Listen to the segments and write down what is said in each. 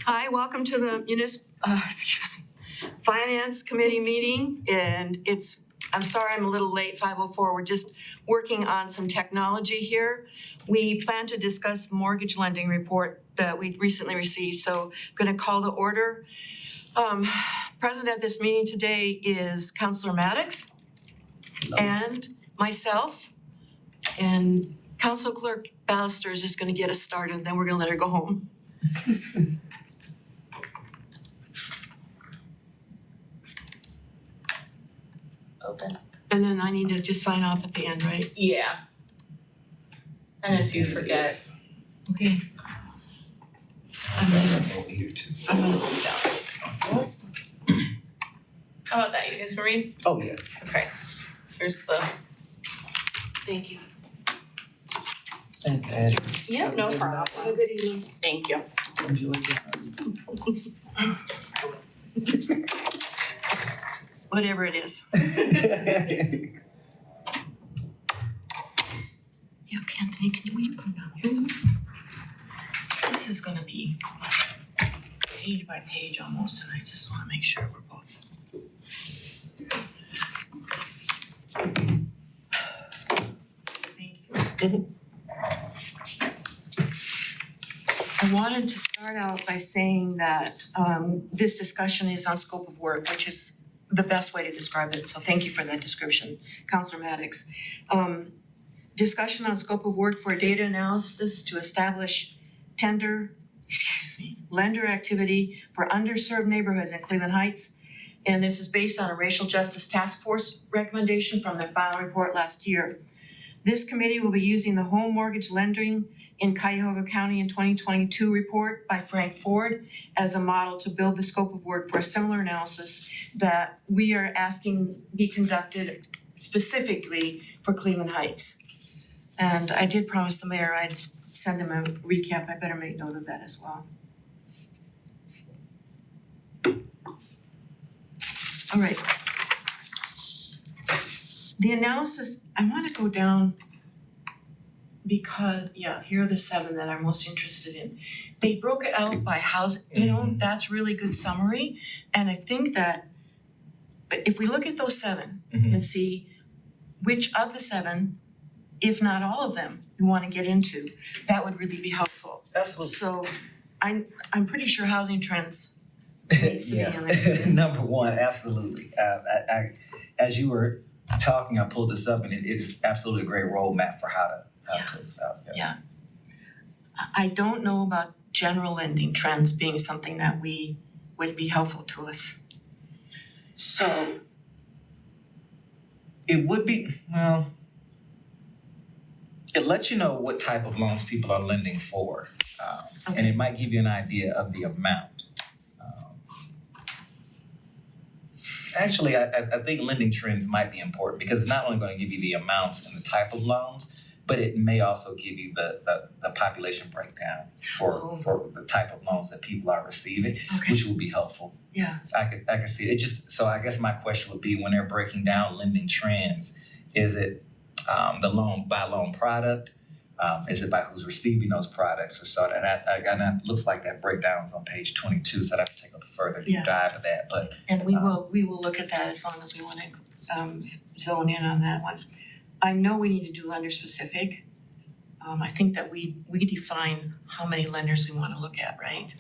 Hi, welcome to the Finance Committee meeting, and I'm sorry I'm a little late, 5:04. We're just working on some technology here. We plan to discuss the mortgage lending report that we recently received, so I'm gonna call to order. Present at this meeting today is Councilor Maddox and myself, and Council Clerk Ballister is just gonna get us started, and then we're gonna let her go home. Open. And then I need to just sign off at the end, right? Yeah. And if you forget, Okay. I'm gonna go down. how about that? You guys can read? Oh, yeah. Okay. Here's the. Thank you. Thanks, Ed. Yeah, no problem. Have a good evening. Thank you. Whatever it is. Yeah, Anthony, will you come down here? This is gonna be page by page almost, and I just wanna make sure we're both. Thank you. I wanted to start out by saying that this discussion is on scope of work, which is the best way to describe it, so thank you for that description, Councilor Maddox. Discussion on scope of work for data analysis to establish lender activity for underserved neighborhoods in Cleveland Heights. And this is based on a racial justice task force recommendation from their final report last year. This committee will be using the home mortgage lending in Cuyahoga County in 2022 report by Frank Ford as a model to build the scope of work for a similar analysis that we are asking be conducted specifically for Cleveland Heights. And I did promise the mayor I'd send him a recap. I better make note of that as well. All right. The analysis, I want to go down because, here are the 7 that I'm most interested in. They broke it out by house, that's really good summary. And I think that if we look at those 7 and see which of the 7, if not all of them, we want to get into, that would really be helpful. Absolutely. So I'm pretty sure housing trends needs to be in there. Number one, absolutely. I as you were talking, I pulled this up, and it is absolutely a great roadmap for how to put this out. Yeah. I don't know about general lending trends being something that would be helpful to us. So it would be, well, it lets you know what type of loans people are lending for, and it might give you an idea of the amount. Actually, I think lending trends might be important because it's not only going to give you the amounts and the type of loans, but it may also give you the population breakdown for the type of loans that people are receiving, which will be helpful. Yeah. I could see it. So I guess my question would be, when they're breaking down lending trends, is it the loan by loan product? Is it by who's receiving those products or so? And it looks like that breakdown's on page 22, so I'd have to take a further deep dive of that. But we will look at that as long as we want to zone in on that one. I know we need to do lender specific. I think that we define how many lenders we want to look at, right?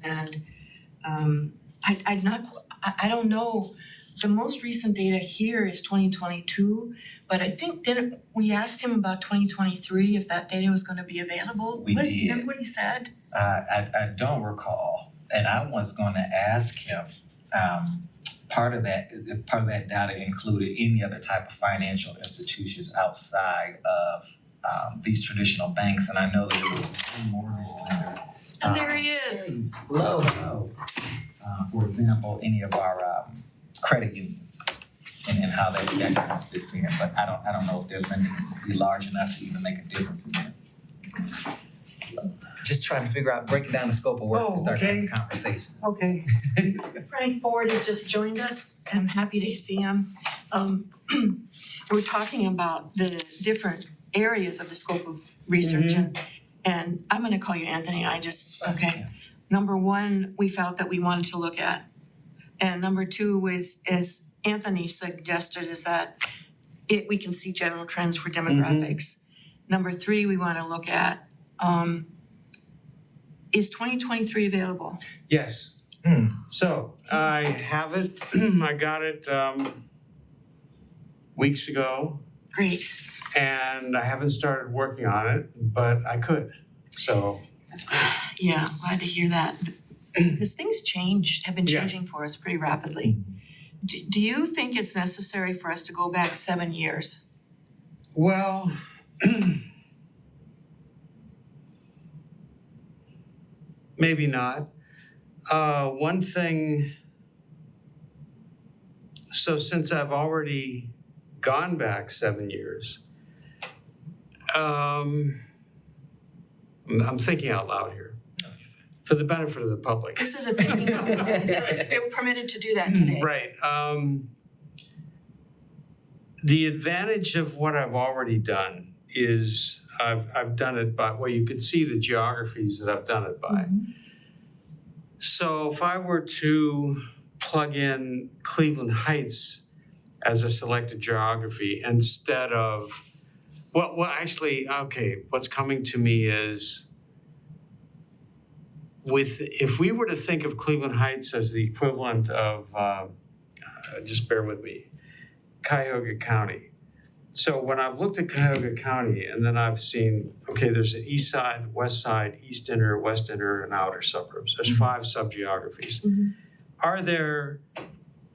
And I don't know. The most recent data here is 2022, but I think then we asked him about 2023 if that data was going to be available. We did. Remember what he said? I don't recall, and I was going to ask him. Part of that data included any other type of financial institutions outside of these traditional banks, and I know that it was one mortgage lender. And there he is. Hello. For example, any of our credit unions and how that kind of fits in, but I don't know if their lending will be large enough to even make a difference in this. Just trying to figure out, breaking down the scope of work to start having a conversation. Okay. Frank Ford has just joined us. I'm happy to see him. We're talking about the different areas of the scope of research, and I'm going to call you Anthony. Number one, we felt that we wanted to look at. And number two was, as Anthony suggested, is that we can see general trends for demographics. Number three, we wanna look at, is 2023 available? Yes. So I have it, I got it weeks ago, Great. and I haven't started working on it, but I could. So Yeah, glad to hear that. Because things have been Yeah. changing for us pretty rapidly. Do you think it's necessary for us to go back 7 years? well, maybe not. One thing, so since I've already gone back 7 years, I'm thinking out loud here, for the benefit of the public. This is a thing, we're permitted to do that today. Right. The advantage of what I've already done is I've done it by, well, you could see the geographies that I've done it by. So if I were to plug in Cleveland Heights as a selected geography instead of, well, actually, okay, what's coming to me is if we were to think of Cleveland Heights as the equivalent of, just bear with me, Cuyahoga County. So when I've looked at Cuyahoga County and then I've seen, okay, there's an east side, west side, east inner, west inner, and outer suburbs. There's 5 subgeographies. Are there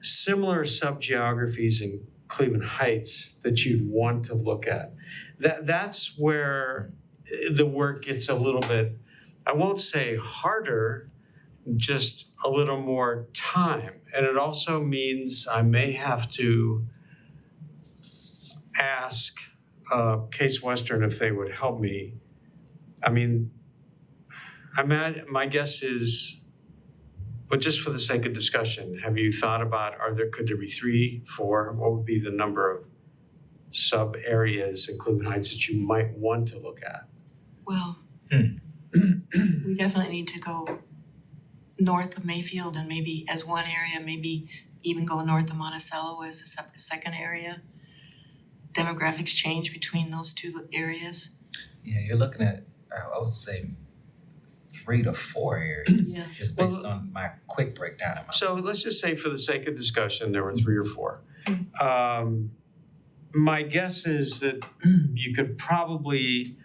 similar subgeographies in Cleveland Heights that you'd want to look at? That's where the work gets a little bit, I won't say harder, just a little more time. And it also means I may have to ask Case Western if they would help me. I mean, my guess is, but just for the sake of discussion, have you thought about, could there be 3, 4? What would be the number of sub areas in Cleveland Heights that you might want to look at? Well, we definitely need to go north of Mayfield and maybe as one area, maybe even go north of Monticello as a second area. Demographics change between those two areas. Yeah, you're looking at, I would say 3 to 4 areas, Yeah. just based on my quick breakdown of my. So let's just say for the sake of discussion, there were 3 or 4. My guess is that you could probably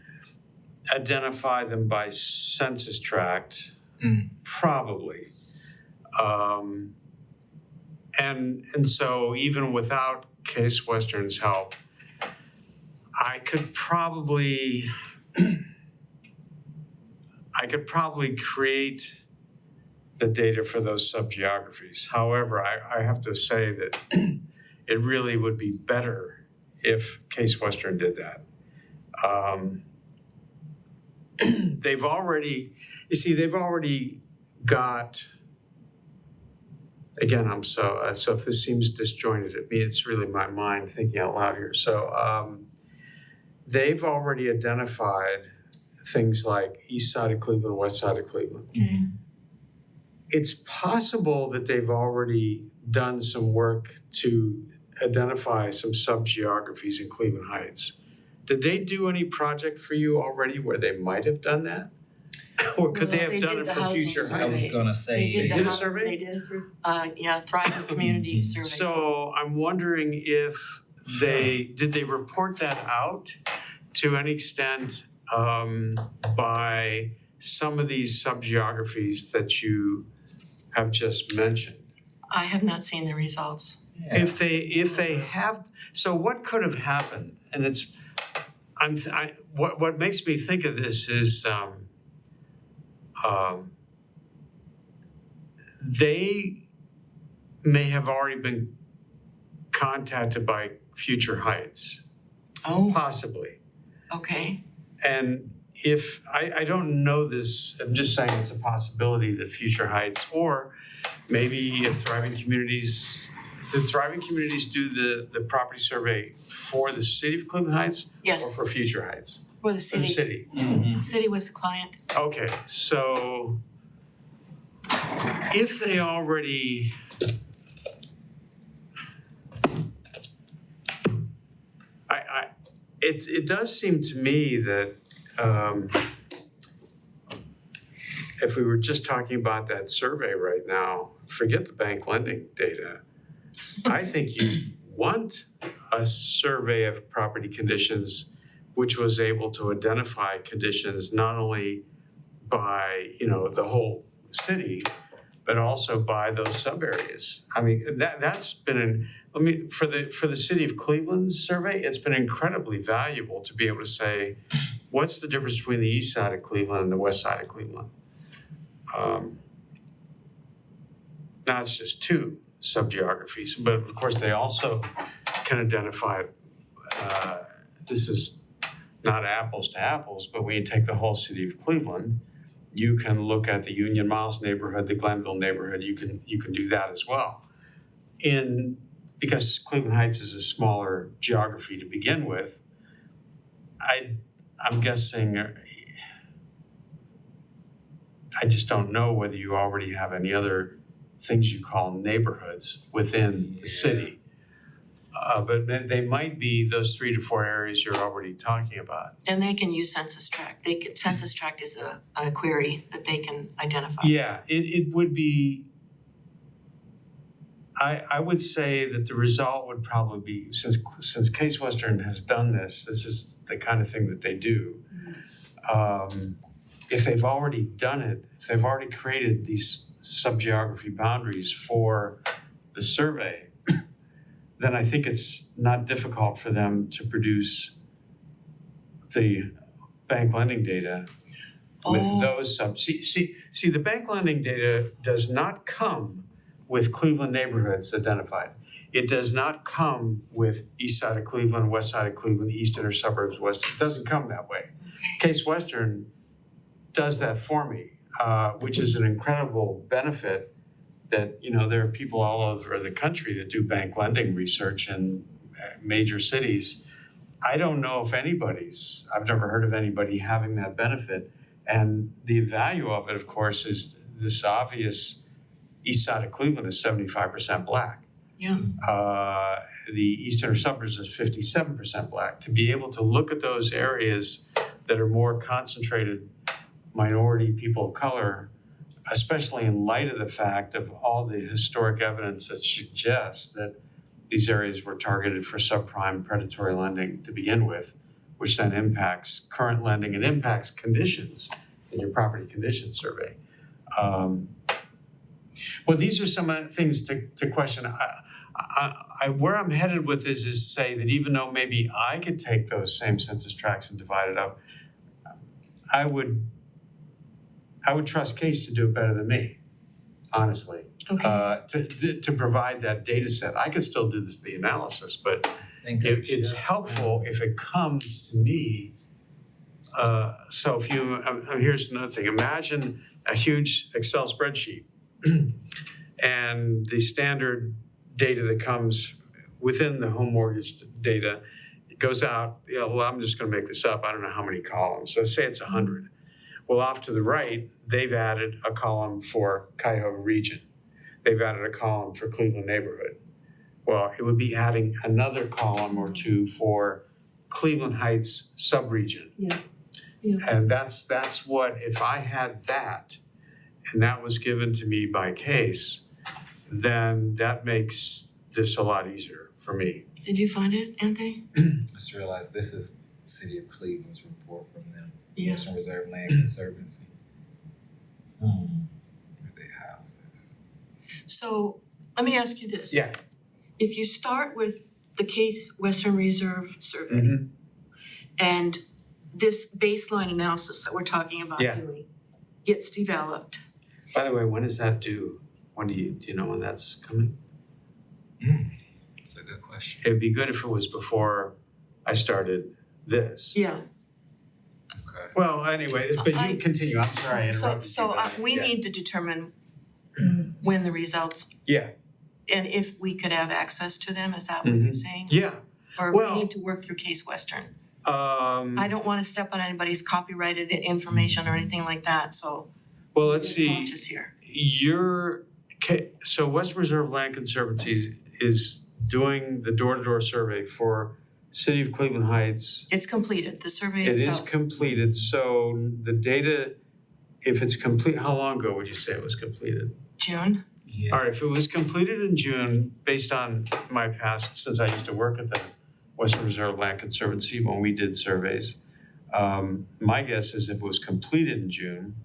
identify them by census tract, probably. And so even without Case Western's help, I could probably create the data for those subgeographies. However, I have to say that it really would be better if Case Western did that. They've already got, again, so if this seems disjointed, it's really my mind thinking out loud here. So they've already identified things like east side of Cleveland, west side of Cleveland. It's possible that they've already done some work to identify some subgeographies in Cleveland Heights. Did they do any project for you already where they might have done that? Or could they have done it for future survey. I was heights? gonna say, They did a the survey? They did it through, Thriving Community Survey. So I'm wondering if did they report that out to any extent by some of these subgeographies that you have just mentioned? I have not seen the results. yeah. If they have, so what could have happened? And what makes me think of this is they may have already been contacted by Future Heights, Oh, possibly. okay. And if I don't know this, I'm just saying it's a possibility that Future Heights, or maybe if Thriving Communities, did Thriving Communities do the property survey for the city of Cleveland Heights? Yes. Or for Future Heights? For the For the city. city. Mhm. City was the client. Okay, so if they already it does seem to me that if we were just talking about that survey right now, forget the bank lending data. I think you want a survey of property conditions which was able to identify conditions not only by, the whole city, but also by those sub areas. I mean, that's been for the city of Cleveland's survey, it's been incredibly valuable to be able to say, what's the difference between the east side of Cleveland and the west side of Cleveland? Now it's just two sub-geographies, but of course they also can identify, this is not apples to apples, but when you take the whole city of Cleveland, you can look at the Union Miles neighborhood, the Glenville neighborhood, you can do that as well. Because Cleveland Heights is a smaller geography to begin with, I'm guessing, I just don't know whether you already have any other things you call neighborhoods within the city. But they might be those 3 to 4 areas you're already talking about. And they can use Census Tract. Census Tract is a query that they can identify. Yeah, it would be, I would say that the result would probably be, since Case Western has done this is the kind of thing that they do. If they've already done it, if they've already created these sub-geography boundaries for the survey, then I think it's not difficult for them to produce the bank lending data with those See, the bank lending data does not come with Cleveland neighborhoods identified. It does not come with east side of Cleveland, west side of Cleveland, east inner suburbs, west. It doesn't come that way. Case Western does that for me, which is an incredible benefit that, there are people all over the country that do bank lending research in major cities. I don't know if I've never heard of anybody having that benefit. And the value of it, of course, is this obvious east side of Cleveland is 75% Black. Yeah. The eastern suburbs is 57% Black. To be able to look at those areas that are more concentrated minority people of color, especially in light of the fact of all the historic evidence that suggests that these areas were targeted for subprime predatory lending to begin with, which then impacts current lending and impacts conditions in your property condition survey. Well, these are some things to question. Where I'm headed with this is to say that even though maybe I could take those same census tracts and divide it up, I would trust Case to do it better than me, honestly. Okay. To provide that data set. I could still do the analysis, but it's helpful if it comes to me. So if here's another thing. Imagine a huge Excel spreadsheet and the standard data that comes within the home mortgage data, it goes out, I'm just gonna make this up. I don't know how many columns. So say it's 100. Well, off to the right, they've added a column for Cuyahoga region. They've added a column for Cleveland neighborhood. Well, it would be adding another column or two for Cleveland Heights subregion. Yeah. And that's what, if I had that, and that was given to me by Case, then that makes this a lot easier for me. Did you find it, Anthony? Just realized this is the City of Cleveland's report from them. Yeah. Western Reserve Land Conservancy. Where they house this. So let me ask you this. Yeah. If you start with the Case Western Reserve survey and this baseline analysis that we're talking about doing gets developed. By the way, when is that due? When do you know when that's coming? That's a good question. It'd be good if it was before I started this. Yeah. Okay. Well, anyway, but you continue. I'm sorry, I interrupted So you. we need to determine when the results, Yeah. and if we could have access to them, is that what you're saying? Yeah. Or Well- we need to work through Case Western? I I don't wanna step on anybody's copyrighted information or anything like that, so well, let's be see. cautious here. so Western Reserve Land Conservancy is doing the door-to-door survey for City of Cleveland Heights. It's completed, the survey It is itself. completed, so the data, if it's complete, how long ago would you say it was completed? June. Yeah. All right, if it was completed in June, based on my past, since I used to work at the Western Reserve Land Conservancy when we did surveys, my guess is if it was completed in June,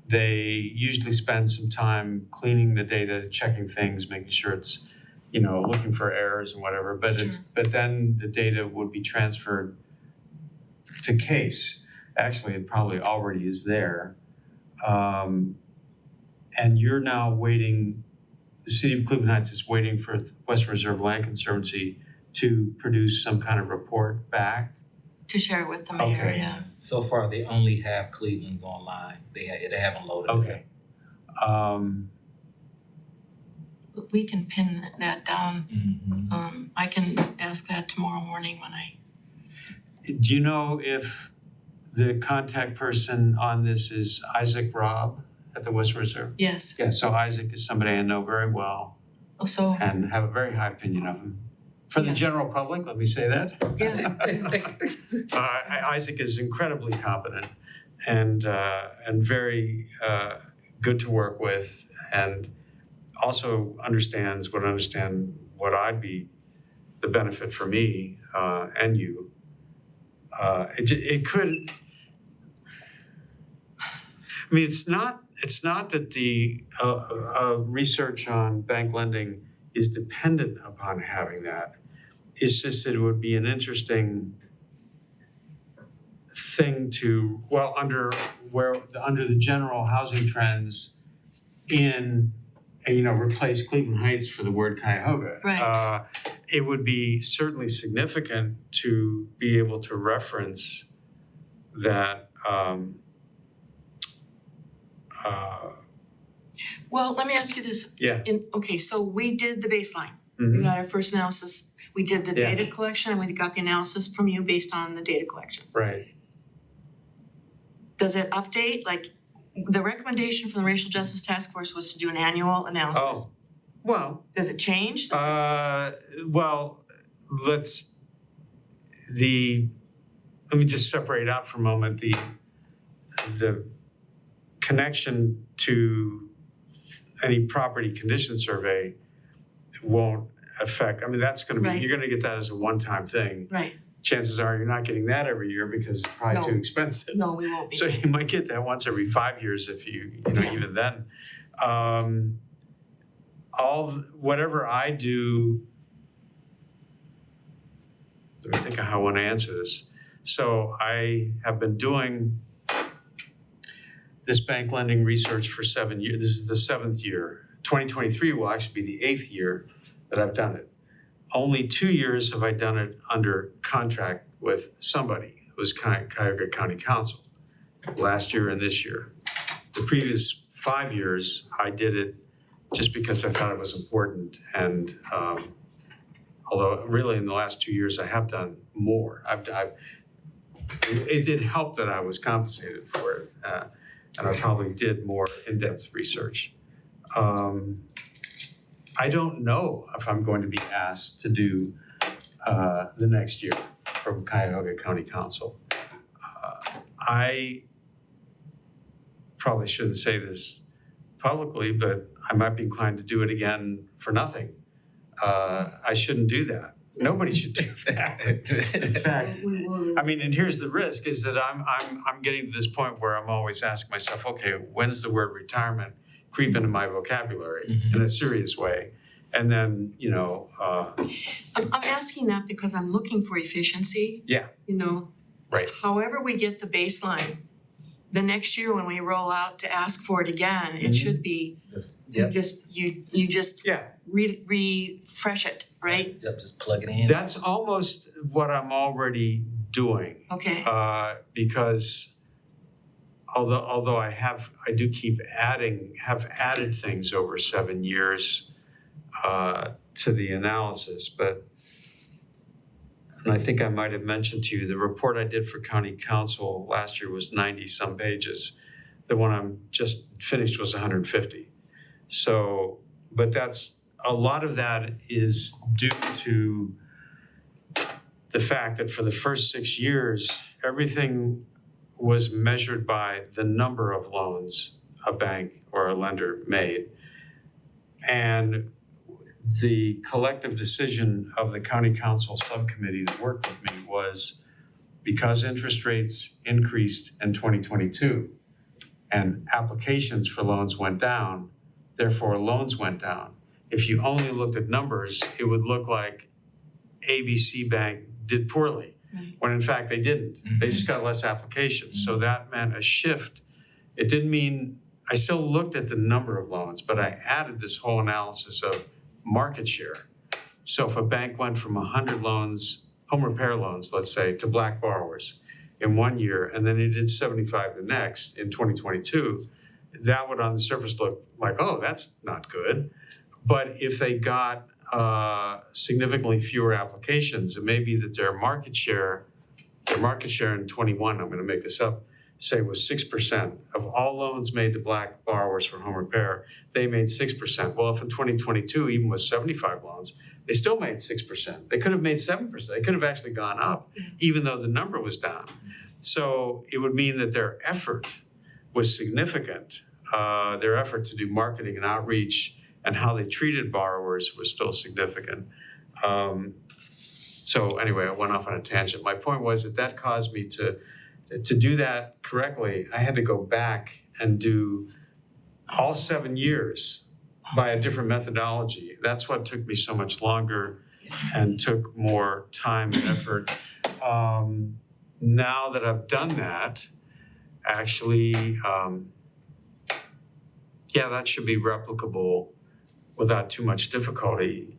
they usually spend some time cleaning the data, checking things, making sure it's, looking for errors and whatever, but then the data would be transferred to CASE. Actually, it probably already is there. And you're now waiting, the City of Cleveland Heights is waiting for Western Reserve Land Conservancy to produce some kind of report back. To share with the mayor, Okay. yeah. So far, they only have Cleveland's online. They haven't loaded it. Okay. But we can pin that down. Mm-hmm. I can ask that tomorrow morning when I, Do you know if the contact person on this is Isaac Robb at the Western Reserve? yes. Yeah, so Isaac is somebody I know very well Oh, so, and have a very high opinion of him. For the Yeah. general public, let me say that. yeah, Isaac is incredibly competent and very good to work with, and also understands what I'd be the benefit for me and you. It could. I mean, it's not that the research on bank lending is dependent upon having that. It's just that it would be an interesting thing to, under the general housing trends replace Cleveland Heights for the word Cuyahoga. Right. It would be certainly significant to be able to reference that. well, let me ask you this. Yeah. Okay, so we did the baseline. We Mhm. got our first analysis. We did the Yeah. data collection and we got the analysis from you based on the data collection. Right. Does it update? Like, the recommendation from the Racial Justice Task Force was to do an annual analysis. Well, Does it change? Does let me just separate out for a moment the connection to any property condition survey won't affect, that's gonna be, Right. you're gonna get that as a one-time thing. Right, Chances are you're not getting that every year because it's probably No. too expensive. no, we won't be. So you might get that once every 5 years if even then. Whatever I do, let me think of how I want to answer this. So I have been doing this bank lending research for 7 years. This is the 7th year. 2023 will actually be the 8th year that I've done it. Only 2 years have I done it under contract with somebody. It was Cuyahoga County Council, last year and this year. The previous 5 years, I did it just because I thought it was important. And although really in the last 2 years, I have done more. It did help that I was compensated for it. And I probably did more in-depth research. I don't know if I'm going to be asked to do the next year from Cuyahoga County Council. I probably shouldn't say this publicly, but I might be inclined to do it again for nothing. I shouldn't do that. Nobody should do that. In fact, and here's the risk is that I'm getting to this point where I'm always asking myself, okay, when's the word retirement creep into my vocabulary in a serious way? And then, I'm asking that because I'm looking for efficiency. Yeah. Right. However we get the baseline, the next year when we roll out to ask for it again, it should be, Yep. you just Yeah. refresh it, right? Yep, just plug it in. That's almost what I'm already doing. Okay, Because although I do keep have added things over 7 years to the analysis, and I think I might have mentioned to you, the report I did for county council last year was 90 some pages. The one I'm just finished was 150. So, but a lot of that is due to the fact that for the first 6 years, everything was measured by the number of loans a bank or a lender made. And the collective decision of the county council subcommittee that worked with me was, because interest rates increased in 2022 and applications for loans went down, therefore loans went down. If you only looked at numbers, it would look like ABC Bank did poorly, when in fact they didn't. They just got less applications. So that meant a shift. It didn't mean, I still looked at the number of loans, but I added this whole analysis of market share. So if a bank went from 100 loans, home repair loans, let's say, to black borrowers in 1 year, and then it did 75 the next in 2022, that would on the surface look like, oh, that's not good. But if they got significantly fewer applications, it may be that their market share in 21, I'm gonna make this up, say was 6% of all loans made to black borrowers for home repair, they made 6%. Well, if in 2022, even with 75 loans, they still made 6%. They could have made 7%. They could have actually gone up, even though the number was down. So it would mean that their effort was significant. Their effort to do marketing and outreach and how they treated borrowers was still significant. So anyway, I went off on a tangent. My point was that caused me to do that correctly. I had to go back and do all 7 years by a different methodology. That's what took me so much longer and took more time and effort. Now that I've done that, actually, that should be replicable without too much difficulty.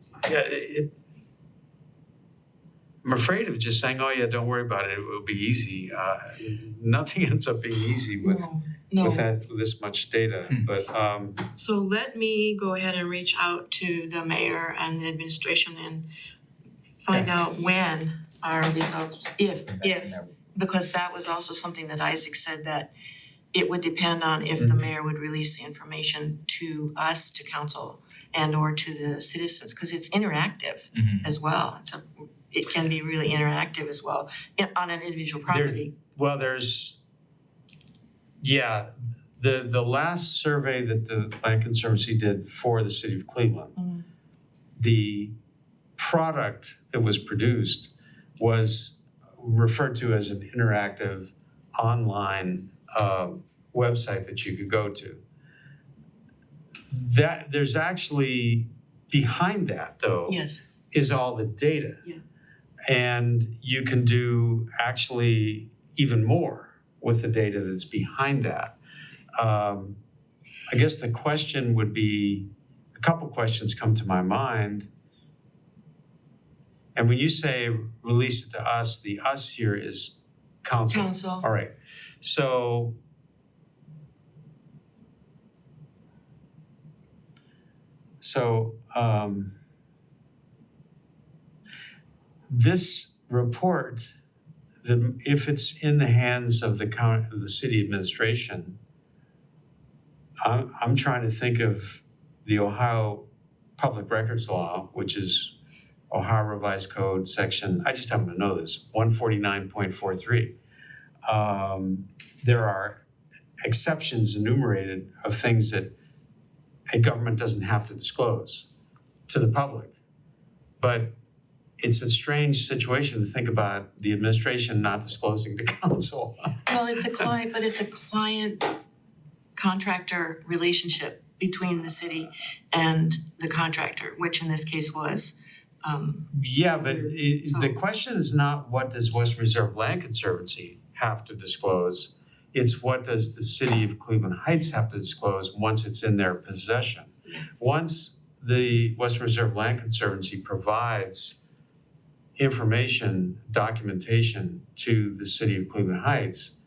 I'm afraid of just saying, oh yeah, don't worry about it, it will be easy. Nothing ends up being easy with this much data, but So let me go ahead and reach out to the mayor and the administration and find out when our results, if, because that was also something that Isaac said, that it would depend on if the mayor would release the information to us, to council, and or to the citizens, because it's interactive as well. It can be really interactive as well on an individual property. The last survey that the Land Conservancy did for the city of Cleveland, the product that was produced was referred to as an interactive online website that you could go to. That there's actually behind that though is all the data. Yeah. And you can do actually even more with the data that's behind that. I guess the question would be, a couple questions come to my mind. And when you say release it to us, the us here is council. Council. All right. So this report, if it's in the hands of the city administration, I'm trying to think of the Ohio Public Records Law, which is Ohio Revised Code section, I just happen to know this, 149.43. There are exceptions enumerated of things that a government doesn't have to disclose to the public. But it's a strange situation to think about the administration not disclosing to council. Well, it's a client contractor relationship between the city and the contractor, which in this case was. The question is not what does Western Reserve Land Conservancy have to disclose. It's what does the city of Cleveland Heights have to disclose once it's in their possession. Once the Western Reserve Land Conservancy provides information, documentation to the city of Cleveland Heights,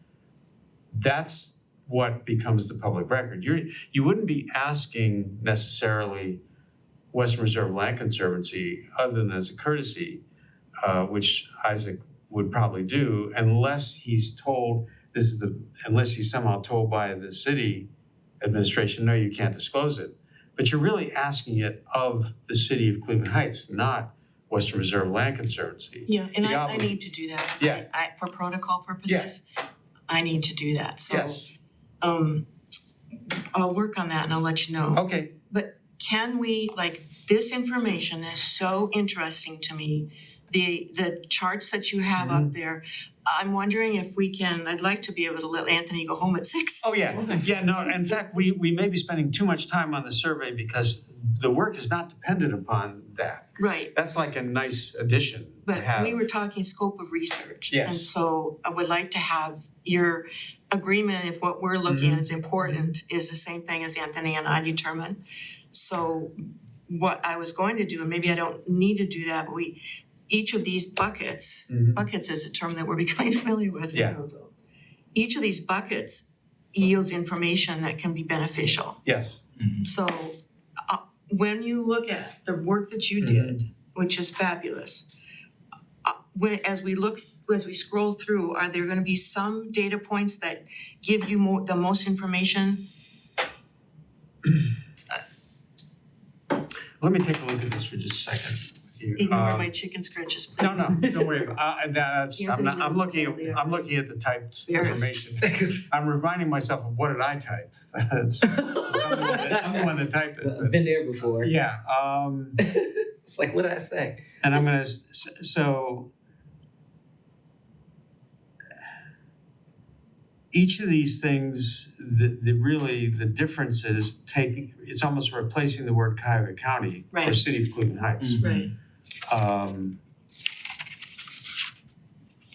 that's what becomes the public record. You wouldn't be asking necessarily Western Reserve Land Conservancy, other than as a courtesy, which Isaac would probably do, unless he's told this is unless he's somehow told by the city administration, no, you can't disclose it. But you're really asking it of the city of Cleveland Heights, not Western Reserve Land Conservancy. Yeah, and The I need to do that. Yeah. I for protocol purposes, I need to do that, so Yes, I'll work on that and I'll let you know. okay, Can we, like, this information is so interesting to me. The charts that you have up there, I'm wondering if we can, I'd like to be able to let Anthony go home at 6. oh yeah, no, in fact, we may be spending too much time on the survey because the work is not dependent upon that. Right, That's like a nice addition to but have. we were talking scope of research. Yes. And so I would like to have your agreement if what we're looking at is important is the same thing as Anthony and I determined. So what I was going to do, and maybe I don't need to do that, but each of these buckets, Mhm. buckets is a term that we're becoming familiar with. Yeah. Each of these buckets yields information that can be beneficial. Yes, So when you look at the work that you did, which is fabulous, as we scroll through, are there gonna be some data points that give you the most information? let me take a look at this for just a second with you. Ignore my chicken scratches, please. No, don't worry about Anthony I'm knows looking earlier. I'm looking at the typed Embarrassed. information. I'm reminding myself of what did I type? I'm the one that typed it. I've been there before. Yeah, It's like, what did I say? and I'm gonna, so each of these things, the difference is it's almost replacing the word Cuyahoga County for Right. City of Cleveland Heights. Right,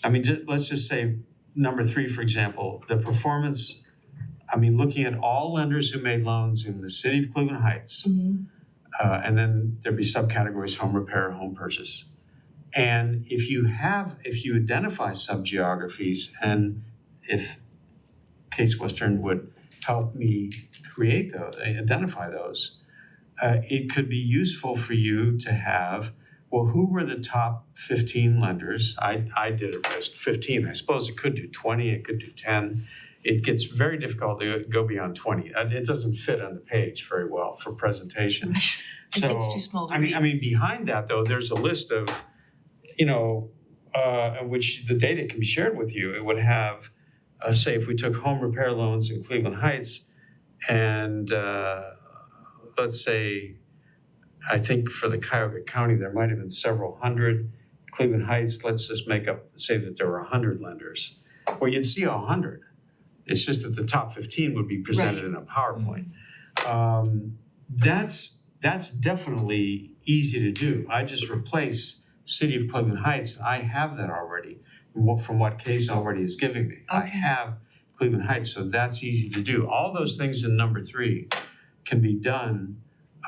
I mean, let's just say number 3, for example, the performance, I mean, looking at all lenders who made loans in the City of Cleveland Heights, and then there'd be subcategories, home repair, home purchase. And if you identify subgeographies, and if Case Western would help me create those, identify those, it could be useful for you to have, well, who were the top 15 lenders? I did a list, 15. I suppose it could do 20, it could do 10. It gets very difficult to go beyond 20. It doesn't fit on the page very well for presentation. it gets too small to read. I mean, behind that though, there's a list of, which the data can be shared with you. It would have, say, if we took home repair loans in Cleveland Heights, and let's say, I think for the Cuyahoga County, there might have been several hundred. Cleveland Heights, let's just say that there were 100 lenders. Well, you'd see 100. It's just that the top 15 would be presented in a PowerPoint. That's definitely easy to do. I just replace City of Cleveland Heights. I have that already from what Case already is giving me. I Okay. have Cleveland Heights, so that's easy to do. All those things in number 3 can be done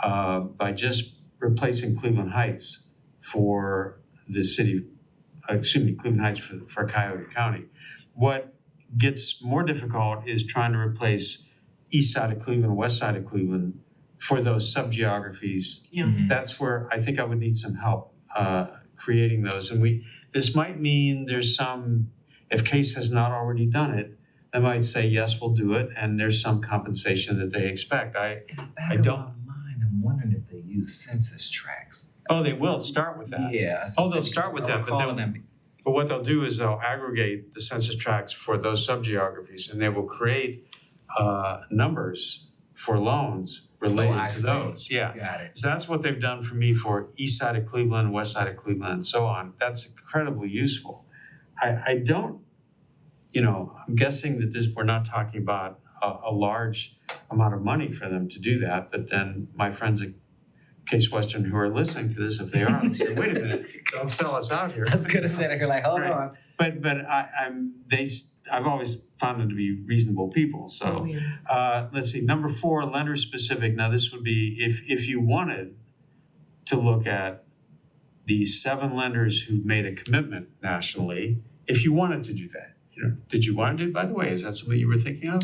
by just replacing Cleveland Heights for the city, Cleveland Heights for Cuyahoga County. What gets more difficult is trying to replace east side of Cleveland, west side of Cleveland for those subgeographies. Yeah. That's where I think I would need some help creating those. And this might mean there's some, if Case has not already done it, they might say, yes, we'll do it, and there's some compensation that they expect. I don't- I'm wondering if they use census tracts. Oh, they will start with that. Yeah. Oh, they'll start with that, but then- then. But what they'll do is they'll aggregate the census tracts for those subgeographies, and they will create numbers for loans related I to see. those. Yeah. Got it. So that's what they've done for me for east side of Cleveland, west side of Cleveland, and so on. That's incredibly useful. I don't, I'm guessing that we're not talking about a large amount of money for them to do that, but then my friends at Case Western who are listening to this, if they are, they say, wait a minute, don't sell us out here. I was gonna say that, you're like, hold Right. on. But I've always found them to be reasonable people, Oh, so. yeah. Let's see, number 4, lender specific. Now this would be if you wanted to look at the 7 lenders who've made a commitment nationally, if you wanted to do that, did you want to do it, by the way? Is that something you were thinking of?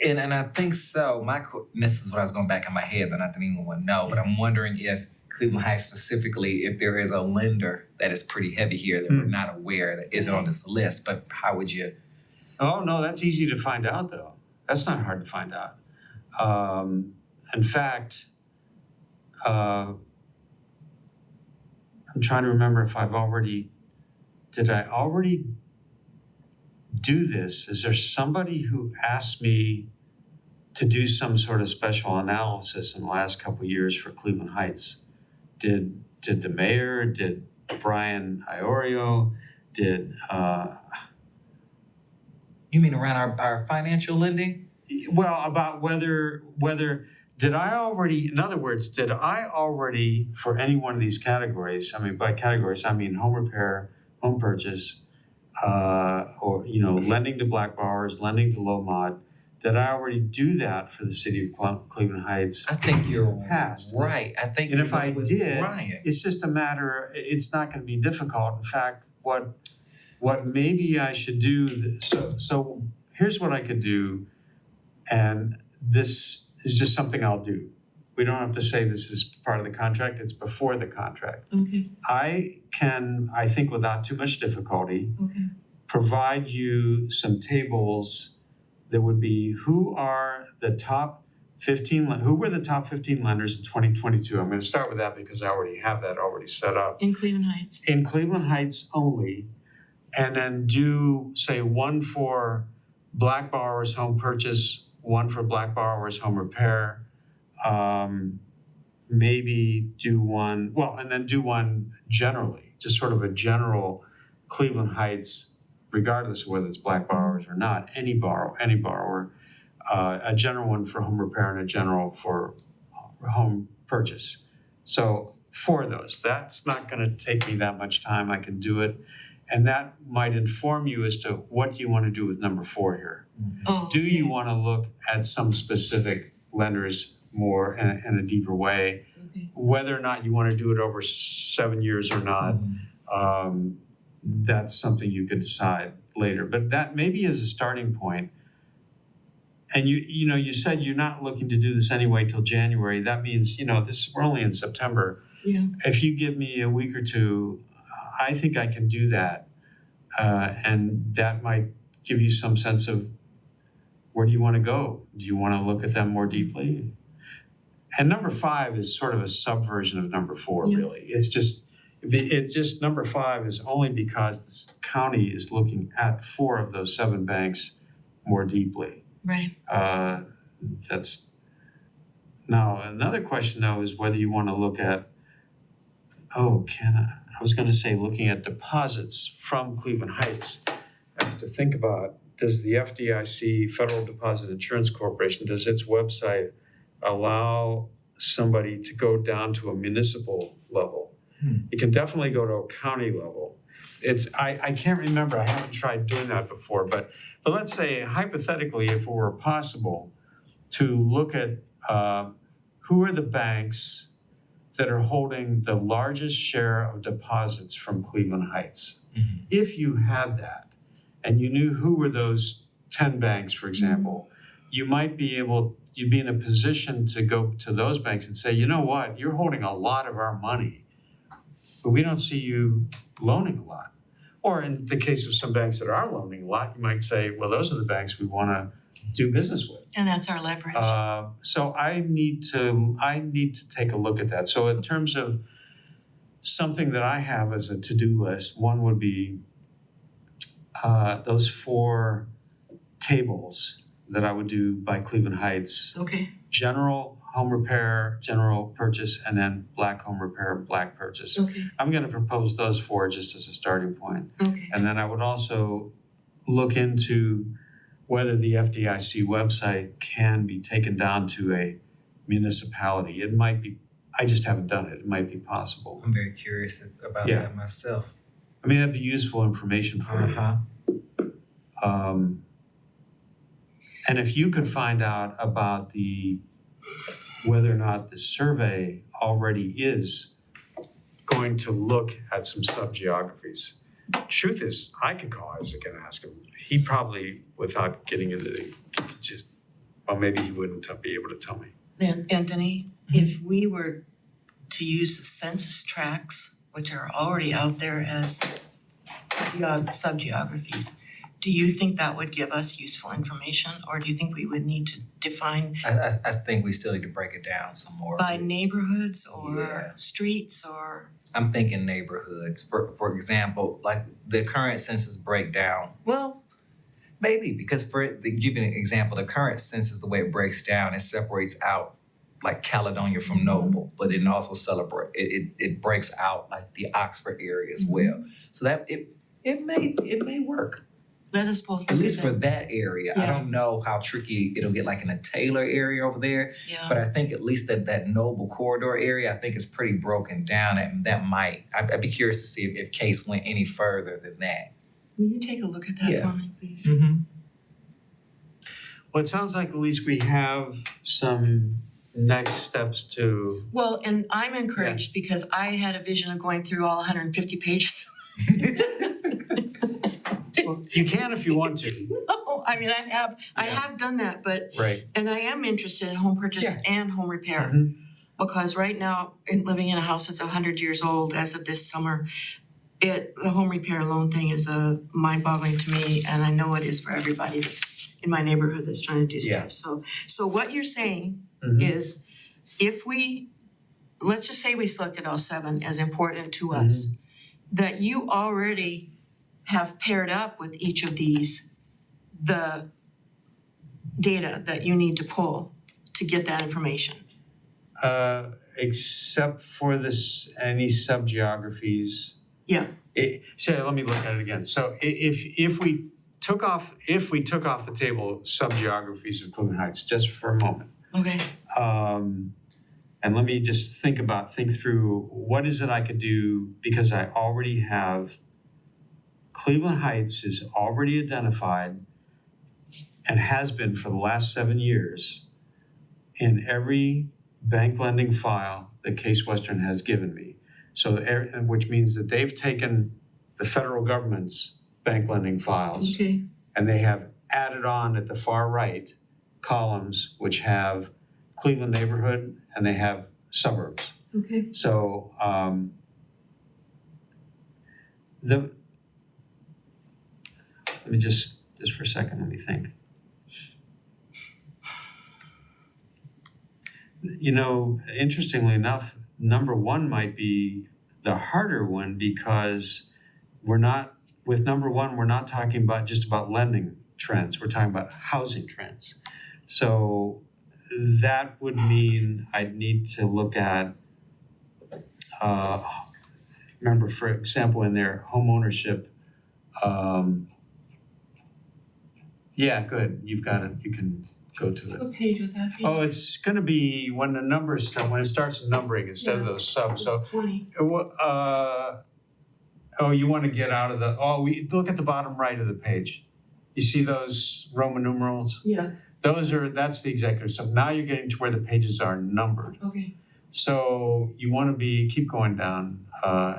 And I think so. This is what I was going back in my head that I didn't even want to know, but I'm wondering if Cleveland Heights specifically, if there is a lender that is pretty heavy here that we're not aware that isn't on this list, but how would you Oh, no, that's easy to find out though. That's not hard to find out. In fact, I'm trying to remember if did I already do this? Is there somebody who asked me to do some sort of special analysis in the last couple of years for Cleveland Heights? Did the mayor, did Brian Iorio, did You mean around our financial lending? well, about whether did I already, in other words, did I already, for any one of these categories, I mean, by categories, I mean home repair, home purchase, or, lending to black borrowers, lending to low mod, did I already do that for the city of Cleveland Heights? I think you're Past. right. I think And it if was I with did, Ryan. it's just a matter, it's not gonna be difficult. In fact, what maybe I should do, so here's what I could do, and this is just something I'll do. We don't have to say this is part of the contract, it's before the contract. Okay, I can, I think without too much difficulty, okay. provide you some tables that would be who were the top 15 lenders in 2022. I'm gonna start with that because I already have that already set up. In Cleveland Heights. In Cleveland Heights only, and then do, say, one for black borrowers home purchase, one for black borrowers home repair, maybe do one, and then do one generally, just sort of a general Cleveland Heights, regardless of whether it's black borrowers or not, any borrower, a general one for home repair and a general for home purchase. So 4 of those, that's not gonna take me that much time, I can do it. And that might inform you as to what do you wanna do with number 4 here? Oh, Do you wanna look at some specific lenders more in a deeper way? Okay. Whether or not you wanna do it over 7 years or not, that's something you could decide later. But that maybe is a starting point. And you said you're not looking to do this anyway till January. That means, we're only in September. Yeah. If you give me a week or two, I think I can do that. And that might give you some sense of where do you want to go? Do you want to look at them more deeply? And number 5 is sort of a subversion of number 4, Yeah. really. It's just number 5 is only because this county is looking at 4 of those 7 banks more deeply. right. That's now another question though is whether you want to look at I was going to say looking at deposits from Cleveland Heights. I have to think about, does the FDIC, Federal Deposit Insurance Corporation, does its website allow somebody to go down to a municipal level? You can definitely go to a county level. I can't remember, I haven't tried doing that before, but let's say hypothetically, if it were possible to look at who are the banks that are holding the largest share of deposits from Cleveland Heights. Mhm. If you had that and you knew who were those 10 banks, for example, you'd be in a position to go to those banks and say, you know what, you're holding a lot of our money, but we don't see you loaning a lot. Or in the case of some banks that are loaning a lot, you might say, well, those are the banks we want to do business with. And that's our leverage. So I need to take a look at that. So in terms of something that I have as a to-do list, one would be those 4 tables that I would do by Cleveland Heights: Okay, general home repair, general purchase, and then black home repair, black purchase. Okay. I'm going to propose those 4 just as a starting point. okay. And then I would also look into whether the FDIC website can be taken down to a municipality. It might be, I just haven't done it. It might be possible. I'm very curious about Yeah. that myself. I mean, that'd be useful information for you. And if you could find out about whether or not the survey already is going to look at some subgeographies. Truth is, I could call Isaac and ask him. He probably, without getting into maybe he wouldn't be able to tell me. Then Anthony, if we were to use the census tracts, which are already out there as subgeographies, Do you think that would give us useful information, or do you think we would need to define I think we still need to break it down some more. by neighborhoods or Yeah. streets or? I'm thinking neighborhoods. For example, like the current census breakdown. Well, maybe because to give you an example, the current census, the way it breaks down, it separates out like Caledonia from Noble, but it also it breaks out like the Oxford area as well. So that it may work. Let us both At look least at for that. that area. I Yeah. don't know how tricky it'll get like in a Taylor area over there. Yeah, But I think at least that Noble corridor area, I think is pretty broken down, and that might, I'd be curious to see if Case went any further than that. will you take a look at that Yeah. for me, please? Well, it sounds like at least we have some next steps to, Well, and I'm encouraged because I had a vision of going through all 150 pages. well, you can if you want to. No, I mean, I Yeah. have done that, but, Right. and I am interested in home purchase Yeah. and home repair. Mhm. Because right now, living in a house that's 100 years old as of this summer, the home repair loan thing is mind-boggling to me, and I know it is for everybody that's in my neighborhood that's trying to do Yeah. stuff. So what you're saying Mhm. is if let's just say we selected all 7 as important to us, that you already have paired up with each of these the data that you need to pull to get that information. Except for any sub-geographies. Yeah. Let me look at it again. So if we took off the table sub-geographies of Cleveland Heights just for a moment, Okay. and let me just think through what is it I could do, because I already have Cleveland Heights is already identified and has been for the last 7 years in every bank lending file that Case Western has given me. So, which means that they've taken the federal government's bank lending files Okay. and they have added on at the far right columns which have Cleveland neighborhood and they have suburbs. Okay. So let me just for a second, let me think. You know, interestingly enough, number 1 might be the harder one because with number 1, we're not talking about just about lending trends, we're talking about housing trends. So that would mean I'd need to look at, remember, for example, in their home ownership, yeah, good, you've got it, you can go to it. What page would that be? Oh, it's gonna be when it starts numbering instead of those subs, so, 20. you wanna get out of look at the bottom right of the page. You see those Roman numerals? Yeah, That's the executive sub. Now you're getting to where the pages are numbered. okay. So you wanna keep going down,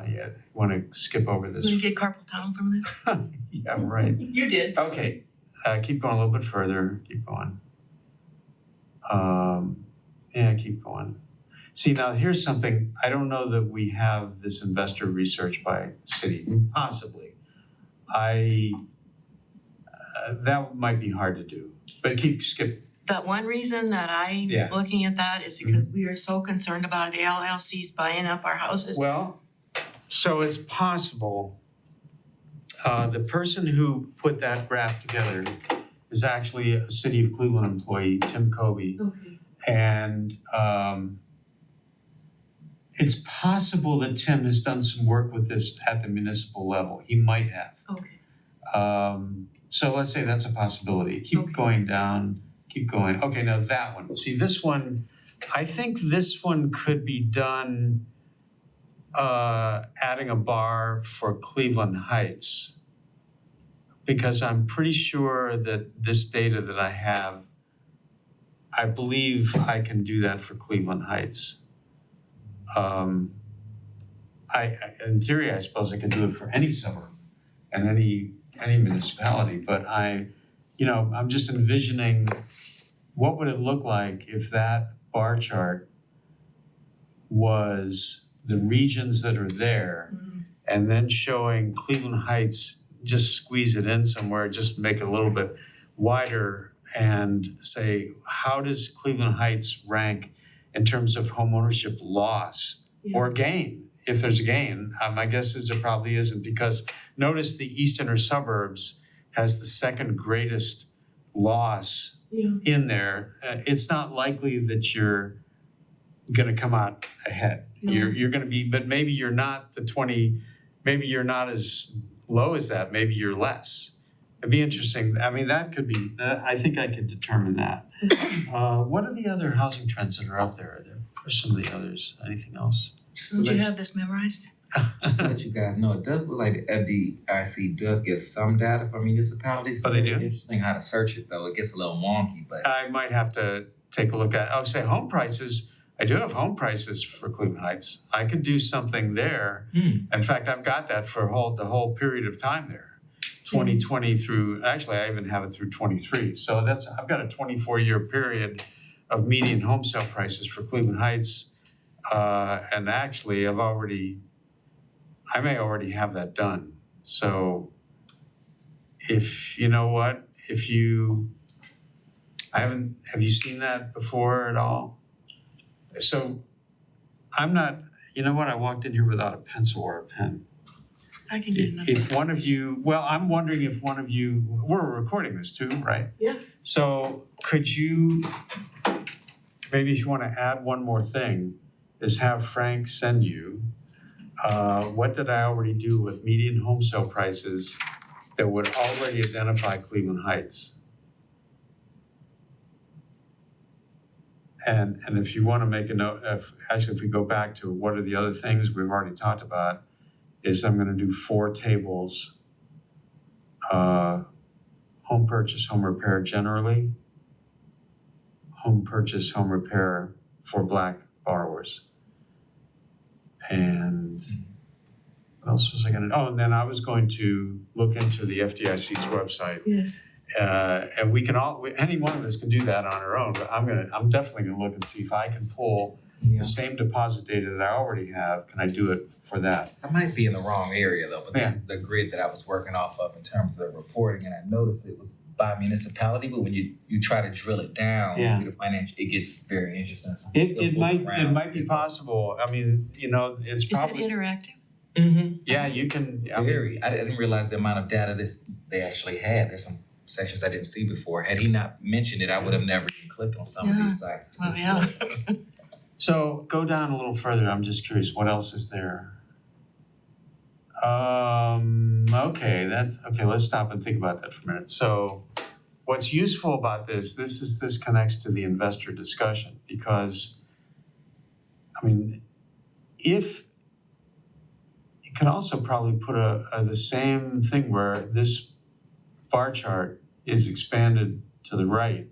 you wanna skip over this. You wanna get carpal tunnel from this? Yeah, right. You did. Okay, keep going a little bit further, keep going. Keep going. See, now here's something, I don't know that we have this investor research by city, possibly. That might be hard to do, but skip. That one reason that Yeah. I'm looking at that is because we are so concerned about the LLCs buying up our houses. Well, so it's possible, the person who put that graph together is actually a City of Cleveland employee, Tim Covey. Okay. And it's possible that Tim has done some work with this at the municipal level. He might have. Okay. So let's say that's a possibility. Keep Okay. going down, keep going. Okay, now that one. See, this one, I think this one could be done adding a bar for Cleveland Heights. Because I'm pretty sure that this data that I have, I believe I can do that for Cleveland Heights. In theory, I suppose I can do it for any suburb and any municipality, but I'm just envisioning what would it look like if that bar chart was the regions that are there and then showing Cleveland Heights just squeeze it in somewhere, just make it a little bit wider and say, how does Cleveland Heights rank in terms of homeownership loss or gain? If there's a gain, my guess is there probably isn't, because notice the east inner suburbs has the second greatest loss in there. It's not likely that you're gonna come out ahead. No. You're gonna be, but maybe you're not maybe you're not as low as that, maybe you're less. It'd be interesting. I mean, that could be, I think I could determine that. What are the other housing trends that are out there? There's some of the others. Anything else? Just to Don't you let, have this memorized? just to let you guys know, it does look like the FDIC does give some data for municipalities. Oh, they do? It's interesting how to search it though. It gets a little wonky, but I might have to take a look at, say home prices. I do have home prices for Cleveland Heights. I could do something there. In fact, I've got that for the whole period of time there. 2020 through, actually, I even have it through 23. So I've got a 24-year period of median home sale prices for Cleveland Heights. And actually, I may already have that done. So if, you know what, have you seen that before at all? So I'm not, you know what, I walked in here without a pencil or a pen. I can get another. If one of you, well, I'm wondering if one of you, we're recording this too, right? Yeah. So could you, maybe if you wanna add one more thing, is have Frank send you, what did I already do with median home sale prices that would already identify Cleveland Heights? And if you wanna make a note, if we go back to what are the other things we've already talked about, is I'm gonna do 4 tables. Home purchase, home repair generally. Home purchase, home repair for Black borrowers. And what else was I gonna, and then I was going to look into the FDIC's website. Yes. And we can any one of us can do that on our own, but I'm definitely gonna look and see if I can pull the same deposit data that I already have, can I do it for that? I might be in the wrong area though, but this Yeah. is the grid that I was working off of in terms of the reporting, and I noticed it was by municipality, but when you try to drill it down, Yeah. see the financial, it gets very interesting. It might be possible, I mean, it's Is that probably, interactive? Mm-hmm. yeah, you can, I mean, Very. I didn't realize the amount of data they actually had. There's some sections I didn't see before. Had he not mentioned it, I would have never even clicked on some of these sites. Well, yeah. so go down a little further, I'm just curious, what else is there? Okay, let's stop and think about that for a minute. So what's useful about this connects to the investor discussion, because I mean, if you can also probably put the same thing where this bar chart is expanded to the right,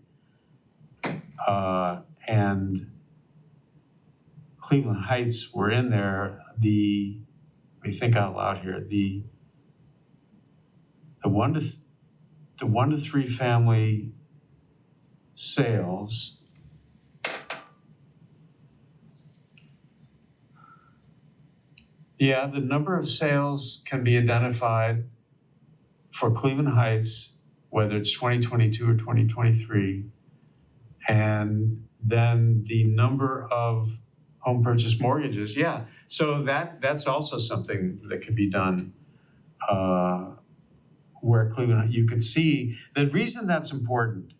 and Cleveland Heights were in there. Let me think out loud here. The 1 to 3 family sales. Yeah, the number of sales can be identified for Cleveland Heights, whether it's 2022 or 2023. And then the number of home purchase mortgages, yeah. So that's also something that could be done where Cleveland, you could see, the reason that's important,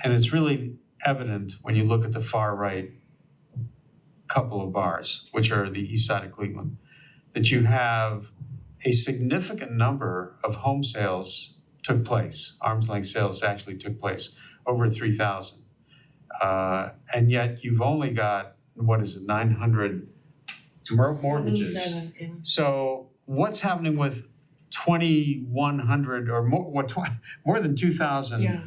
and it's really evident when you look at the far right couple of bars, which are the east side of Cleveland, that you have a significant number of home sales took place, arm's length sales actually took place, over 3,000. And yet you've only got, 900 mortgages. 77, yeah. So what's happening with 2,100 or more than 2,000 Yeah.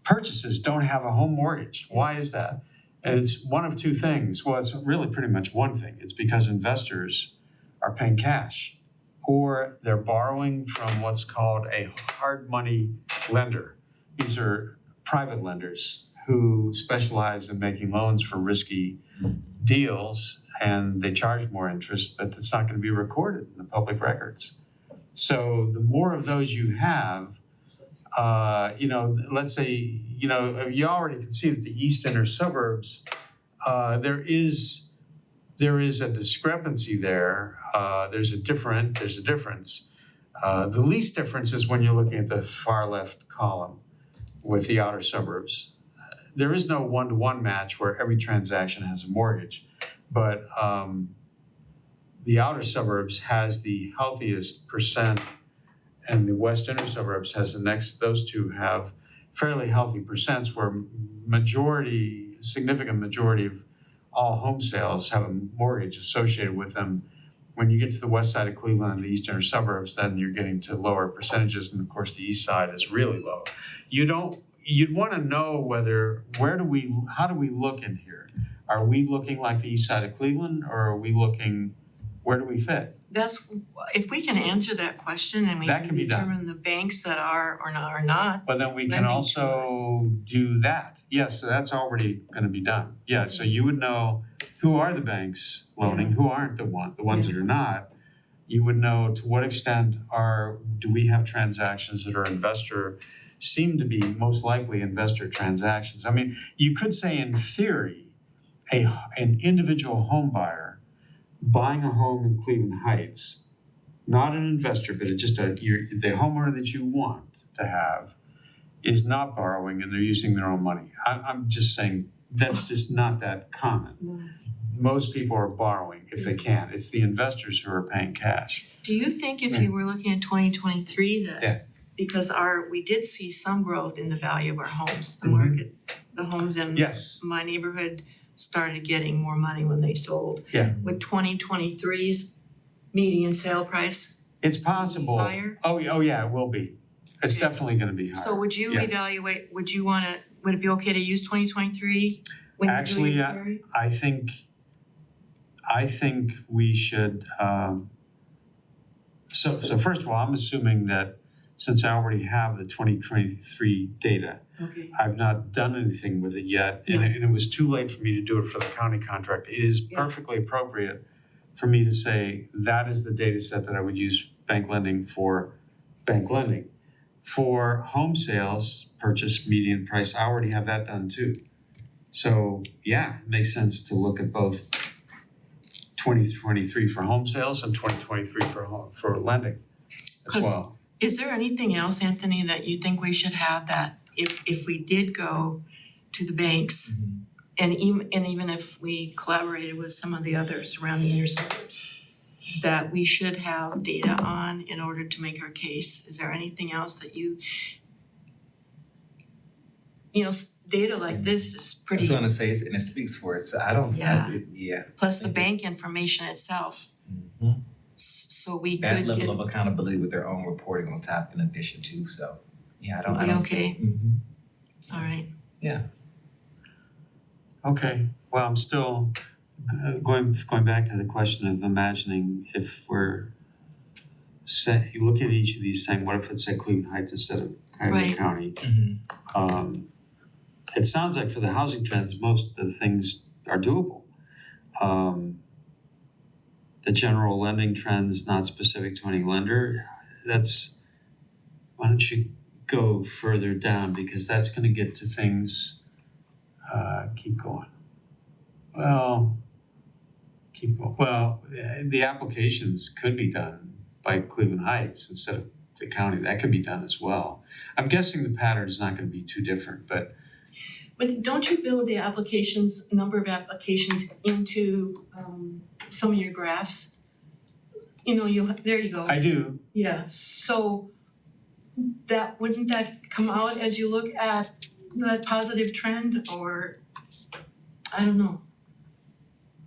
purchases don't have a home mortgage? Why is that? And it's one of two things. Well, it's really pretty much one thing. It's because investors are paying cash, or they're borrowing from what's called a hard money lender. These are private lenders who specialize in making loans for risky deals, and they charge more interest, but it's not going to be recorded in the public records. So the more of those you have, let's say, you already can see that the east inner suburbs, there is a discrepancy there. There's a difference. The least difference is when you're looking at the far left column with the outer suburbs. There is no one-to-one match where every transaction has a mortgage, but the outer suburbs has the healthiest percent, and the west inner suburbs has the next. Those two have fairly healthy percents, where significant majority of all home sales have a mortgage associated with them. When you get to the west side of Cleveland and the east inner suburbs, then you're getting to lower percentages, and of course the east side is really low. You'd want to know how do we look in here? Are we looking like the east side of Cleveland, or are we looking, where do we fit? If we can answer that question and we That can be done. determine the banks that are or not, But then we can Lending to also do that. Yes, so that's already gonna be done. Yeah, so you would know who are the banks loaning, who aren't the ones that are not. You would know to what extent do we have transactions that are seem to be most likely investor transactions. I mean, you could say in theory, an individual home buyer buying a home in Cleveland Heights, not an investor, but just the homeowner that you want to have, is not borrowing and they're using their own money. I'm just saying that's just not that common. No. Most people are borrowing if they can. It's the investors who are paying cash. do you think if you were looking at 2023 that Yeah. because we did see some growth in the value of our homes, the Mhm. market, the homes in Yes. my neighborhood started getting more money when they sold. Yeah. Would 2023's median sale price, It's possible. Higher? Oh yeah, it will be. It's Okay. definitely gonna be higher. so would you Yeah. evaluate, would it be okay to use 2023 when you're Actually, doing your query? I think we should, so first of all, I'm assuming that since I already have the 2023 data, Okay. I've not done anything with it yet, and it was too late for me to do it for the county contract. It is Yeah. perfectly appropriate for me to say that is the data set that I would use bank lending for bank lending. For home sales, purchase median price, I already have that done too. So yeah, it makes sense to look at both 2023 for home sales and 2023 for lending as 'Cause well. Is there anything else, Anthony, that you think we should have that if we did go to the banks and even if we collaborated with some of the others around the inner suburbs, that we should have data on in order to make our case? Is there anything else that data like this is I pretty, was gonna say, and it speaks for it, so I don't, Yeah. plus the bank information itself, Mhm. so we That could level get, of accountability with their own reporting on top in addition to, so, yeah, I Be don't okay. see. Mhm. alright, Okay, well, I'm still going back to the question of imagining if you look at each of these saying, what if it said Cleveland Heights instead of Cuyahoga Right. County? Mhm. It sounds like for the housing trends, most of the things are doable. The general lending trends not specific to any lender, why don't you go further down, because that's gonna get to things, keep going. The applications could be done by Cleveland Heights instead of the county, that could be done as well. I'm guessing the pattern is not gonna be too different, but but don't you build the number of applications into some of your graphs? There you go. I do. Yeah, so wouldn't that come out as you look at that positive trend, or I don't know.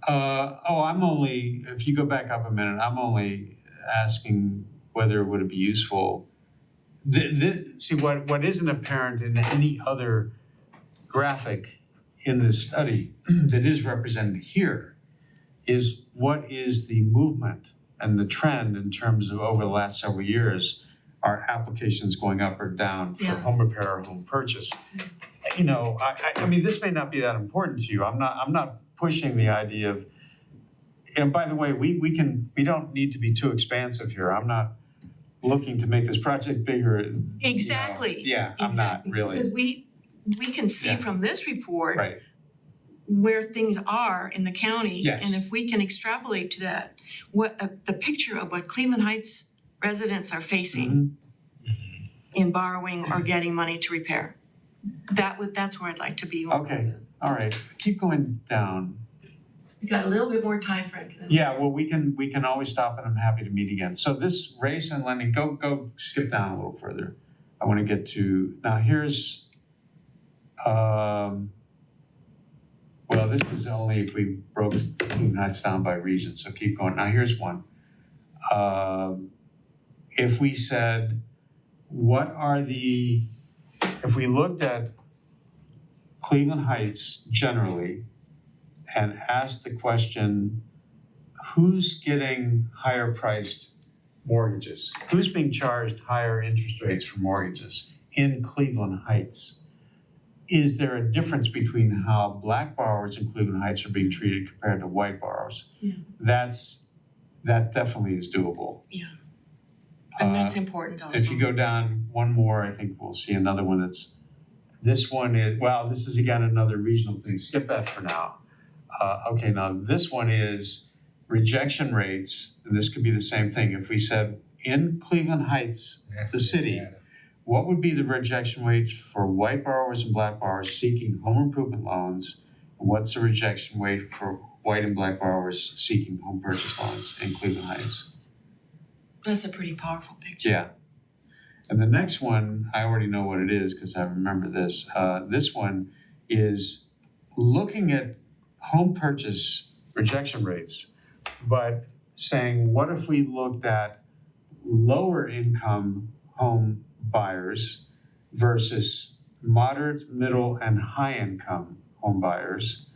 If you go back up a minute, I'm only asking whether would it be useful. See, what isn't apparent in any other graphic in this study that is represented here is what is the movement and the trend in terms of over the last several years, are applications going up or down for Yeah. home repair or home purchase? I mean, this may not be that important to you. I'm not pushing the idea of, and by the way, we don't need to be too expansive here. I'm not looking to make this project bigger, you know. Exactly. Yeah, I'm not Exactly. really, Because we can see Yeah. from this report right, where things are in the county. Yes. And if we can extrapolate to that, what the picture of what Cleveland Heights residents are facing in borrowing or getting money to repair. That's where I'd like to be. Okay. All right, keep going down. You got a little bit more time, Frank. Yeah, well, we can always stop and I'm happy to meet again. So this race and lending, go skip down a little further. I wanna get to, now here's, well, this is only if we broke Cleveland Heights down by region, so keep going. Now here's one. If we said, if we looked at Cleveland Heights generally and asked the question, who's getting higher priced mortgages? Who's being charged higher interest rates for mortgages in Cleveland Heights? Is there a difference between how black borrowers in Cleveland Heights are being treated compared to white borrowers? Yeah. That definitely is doable. Yeah. And that's important also. If you go down one more, I think we'll see another one this one is, well, this is again another regional thing, skip that for now. Okay, now this one is rejection rates, and this could be the same thing. If we said in Cleveland Heights, That's the city, what would be the rejection rate for white borrowers and black borrowers seeking home improvement loans? And what's the rejection rate for white and black borrowers seeking home purchase loans in Cleveland Heights? That's a pretty powerful picture. Yeah. And the next one, I already know what it is because I remember this. This one is looking at home purchase rejection rates, but saying, what if we looked at lower income home buyers versus moderate, middle, and high income home buyers?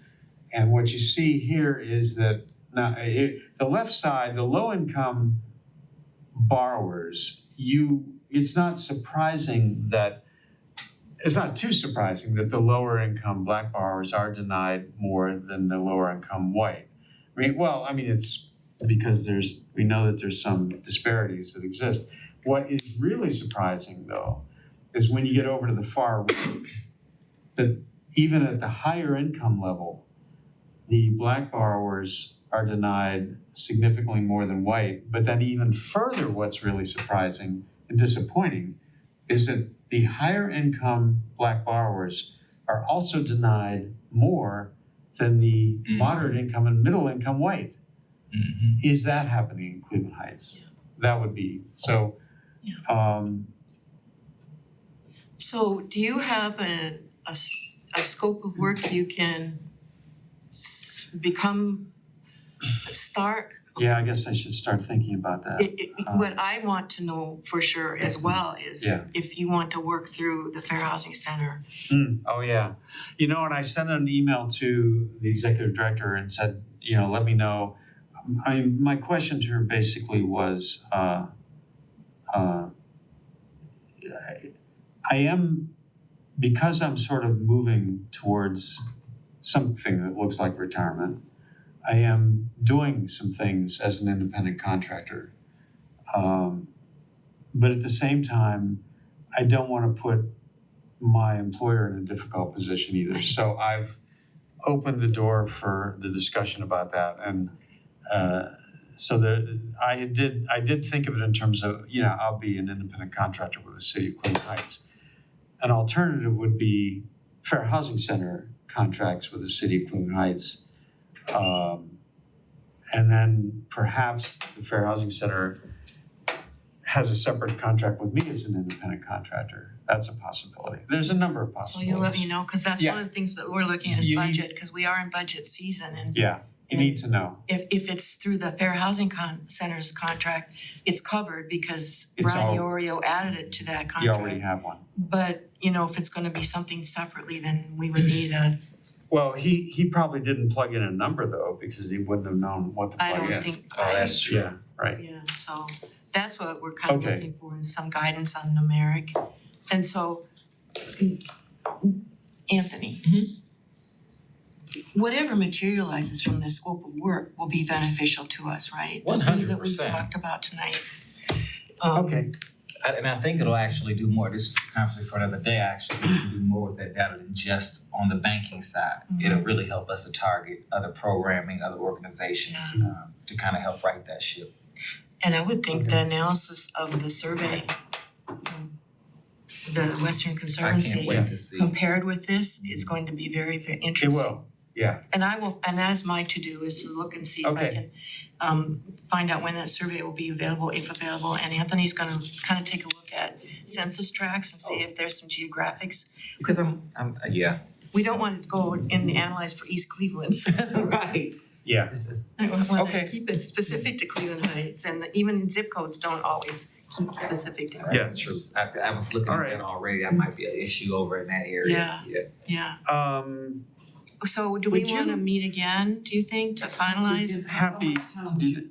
And what you see here is that now the left side, the low income borrowers, it's not too surprising that the lower income black borrowers are denied more than the lower income white. It's because we know that there's some disparities that exist. What is really surprising though is when you get over to the far right, that even at the higher income level, the black borrowers are denied significantly more than white. But then even further, what's really surprising and disappointing is that the higher income black borrowers are also denied more than the moderate income and middle income white. Mm-hmm. Is that happening in Cleveland Heights? That would be, so, So do you have a scope of work you can start? yeah, I guess I should start thinking about that. What I want to know for sure as well is Yeah. if you want to work through the Fair Housing Center. Oh, yeah. And I sent an email to the executive director and said, let me know. My question to her basically was, because I'm sort of moving towards something that looks like retirement, I am doing some things as an independent contractor. But at the same time, I don't want to put my employer in a difficult position either. So I've opened the door for the discussion about that. And I did think of it in terms of, I'll be an independent contractor with the city of Cleveland Heights. An alternative would be Fair Housing Center contracts with the city of Cleveland Heights. And then perhaps the Fair Housing Center has a separate contract with me as an independent contractor. That's a possibility. There's a number of So possibilities. you'll let me know, because that's one of the things that we're looking at is You need- budget, because we are in budget season, and Yeah, you need to know. if it's through the Fair Housing Center's contract, it's covered because It's Brian all- Iorio added it to that contract. You already have one. But, if it's gonna be something separately, then we would need Well, he probably didn't plug in a number though, because he wouldn't have known what to I plug in. don't think. Oh, that's true. Yeah, right. Yeah, so that's what we're kind of Okay. looking for, is some guidance on numeric. And so, Anthony. Whatever materializes from this scope of work will be beneficial to us, right? The things that we 100%. talked about tonight. Okay, And I think it'll actually do more, this is a conversation for another day, actually, we can do more with that data than just on the banking side. It'll really help us to target other programming, other organizations, to kind of help right that ship. And I would think the analysis of the survey, the Western I can't Conservancy wait to see. compared with this is going to be very, very it interesting. will, yeah, And that is my to-do, is to look and see if I Okay. can find out when that survey will be available, if available, and Anthony's gonna kind of take a look at census tracts and see if there's some geographics. Because yeah. We don't want to go and analyze for East Cleveland. Right. yeah, I wanna Okay. keep it specific to Cleveland Heights, and even zip codes don't always keep specific to us. Yeah. That's true. I was looking All at right. that already, that might be an issue over in that area. Yeah. Yeah. So do we Would wanna you- meet again, do you think, to finalize? happy to do that.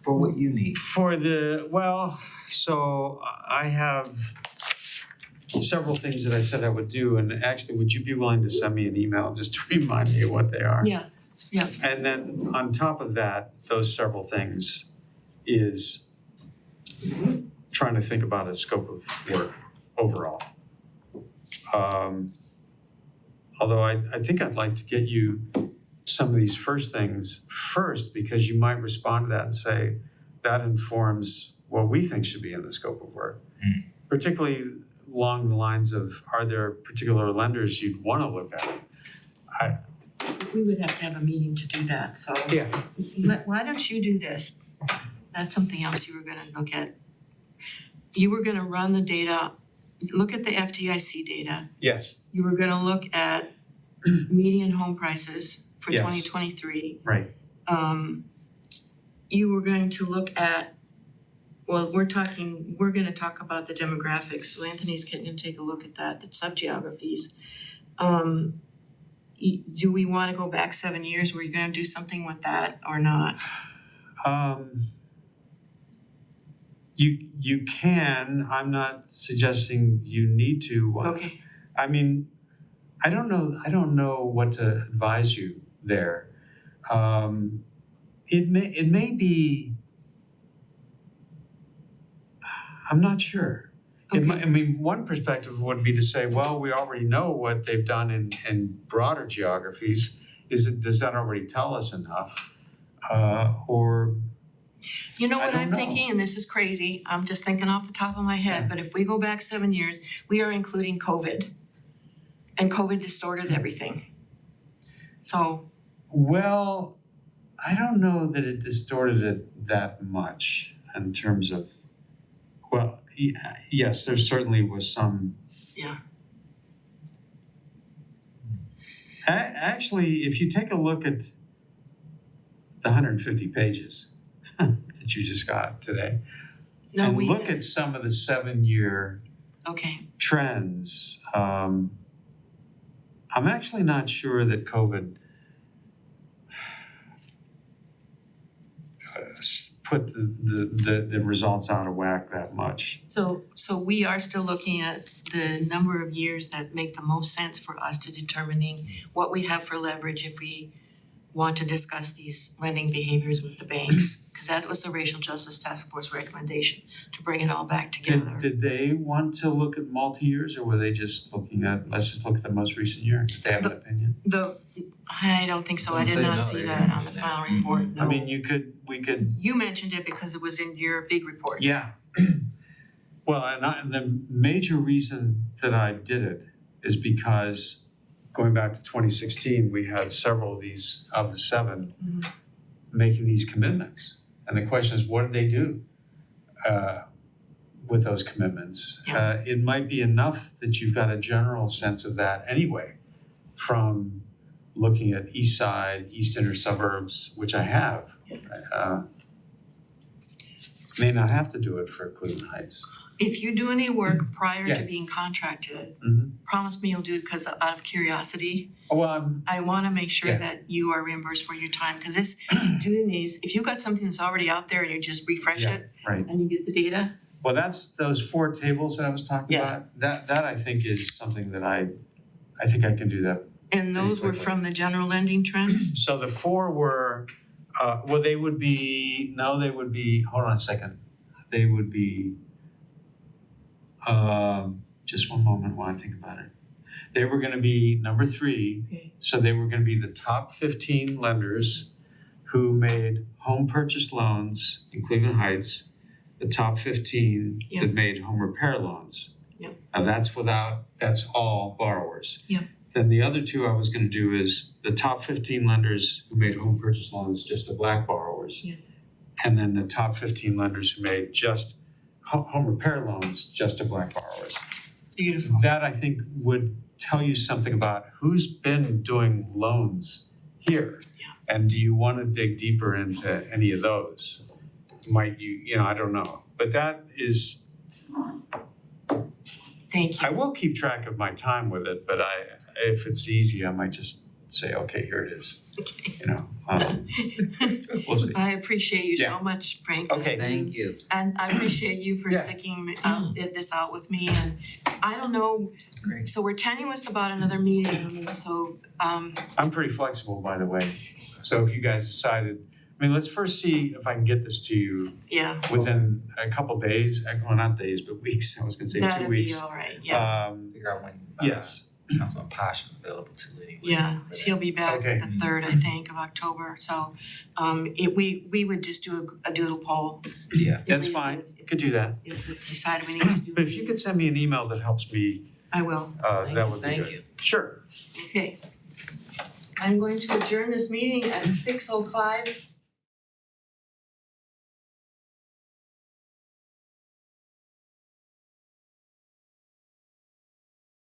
For what you need. For the, well, so I have several things that I said I would do, and actually, would you be willing to send me an email just to remind me of what they are? Yeah, And then on top of that, those several things is trying to think about a scope of work overall. Although I think I'd like to get you some of these first things first, because you might respond to that and say, that informs what we think should be in the scope of work. Particularly along the lines of, are there particular lenders you'd wanna look at? we would have to have a meeting to do that, so Yeah. why don't you do this? That's something else you were gonna look at. You were gonna run the data, look at the FDIC data. Yes, You were gonna look at median home prices for Yes. 2023. right. You were going to look at, well, we're gonna talk about the demographics, so Anthony's gonna take a look at that, the subgeographies. Do we wanna go back 7 years? Were you gonna do something with that or not? You can, I'm not suggesting you need to. Okay, I mean, I don't know what to advise you there. It may be, I'm not sure. Okay. I mean, one perspective would be to say, well, we already know what they've done in broader geographies. Does that already tell us enough? Or you know what I don't I'm know. thinking, and this is crazy, I'm just thinking off the top of my head, but if we go back 7 years, we are including COVID. And COVID distorted everything. So, well, I don't know that it distorted it that much in terms of, well, yes, there certainly was some. Yeah. Actually, if you take a look at the 150 pages that you just got today, no, and we, look at some of the 7-year okay, trends, I'm actually not sure that COVID put the results out of whack that much. so we are still looking at the number of years that make the most sense for us to determining what we have for leverage if we want to discuss these lending behaviors with the banks. Cause that was the Racial Justice Task Force recommendation, to bring it all back together. Did they want to look at multi-years, or were they just looking at, let's just look at the most recent year? Did they have an opinion? I don't think so, I did Say not no, see they that didn't on the mention final that. report, no. I mean, we could, You mentioned it because it was in your big report. yeah. Well, and the major reason that I did it is because going back to 2016, we had several of these, of the 7, making these commitments. And the question is, what did they do with those commitments? Yeah. It might be enough that you've got a general sense of that anyway, from looking at east side, east inner suburbs, which I have. May not have to do it for Cleveland Heights. If you do any work prior to Yeah. being contracted, Mhm. promise me you'll do it because out of curiosity. Oh, well, I wanna make sure Yeah. that you are reimbursed for your time, cause this, doing these, if you've got something that's already out there and you just refresh Yeah, it right. and you get the data, Well, that's those 4 tables that I was talking Yeah. about. That I think is something that I think I can do that. and those were quickly. from the general lending trends. So the 4 were, well, they would be, hold on a second. they would be, just one moment while I think about it. They were gonna be number 3, Okay. so they were gonna be the top 15 lenders who made home purchase loans in Cleveland Heights, the top 15 Yeah. that made home repair loans. Yep. Now that's all borrowers. Yep. Then the other 2 I was gonna do is the top 15 lenders who made home purchase loans just to Black borrowers. Yeah. And then the top 15 lenders who made just home repair loans just to Black borrowers. Beautiful. That I think would tell you something about who's been doing loans here. Yeah. And do you wanna dig deeper into any of those? Might you, I don't know, but that is, Thank I you. will keep track of my time with it, but if it's easy, I might just say, okay, here it is, we'll see. I appreciate you so Yeah. much, Frank. Okay. Thank you. And I appreciate you for Yeah. sticking this out with me, and I don't know, It's great. so we're tenuous about another meeting, so I'm pretty flexible, by the way, so if you guys decided, let's first see if I can get this to you yeah, within a couple days, well, not days, but weeks, I was gonna say 2 that'd be weeks. all right, yeah, Figure out when Yes, Councilman Posh is available too anyway. yeah, so he'll be back Okay. the 3rd, I think, of October, so we would just do a doodle poll. Yeah. that's fine, could do that. If it's decided we need to do. But if you could send me an email that helps me, I will, that would be good. Thank you. Sure. Okay. I'm going to adjourn this meeting at 6:05